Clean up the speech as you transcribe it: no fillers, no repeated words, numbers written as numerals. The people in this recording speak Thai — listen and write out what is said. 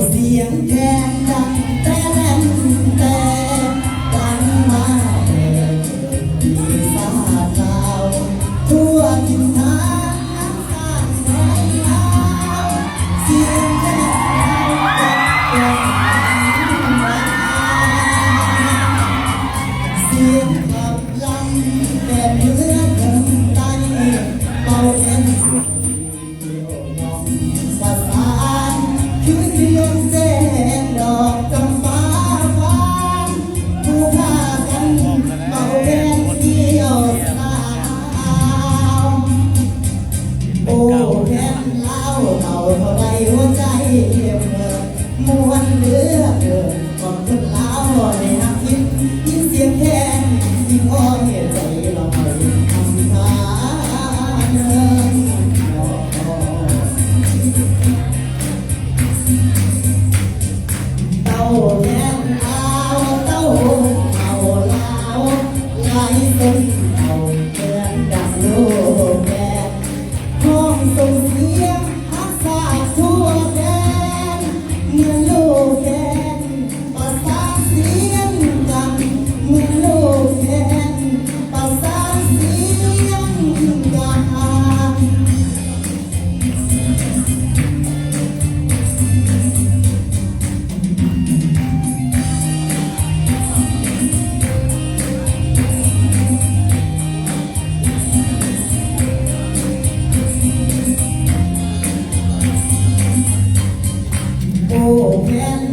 เสียงแคนดังแต่แลมแต่ดังมาแต่ดีสาดาวทั่วทินทานข้างไร่นาเสียงแคนดังเสียงขับลำแบบเรือเดินไต่เป่าเอ็นภาษาคือเพียงเส้นดอกจำปาบานผู้พากันเป่าแคนเที่ยวสาวโอ้แคนเล่าเป่าเท่าไรหัวใจเมื่อมวนเหลือเกินก่อนคนเล่าในนักคิดยินเสียงแคนยิ่งอ้อเหตุใจลอยทำท่าเนินเต้าแคนเอาเต้าเอาลาวไหลต้นเอาเพื่อนดังโลกแดนห้องส่งเสียงอาสาทั่วแดนเมื่อโลกแดนประสานเสียงกันเมื่อโลกแดนประสานเสียงกัน โอ้แคน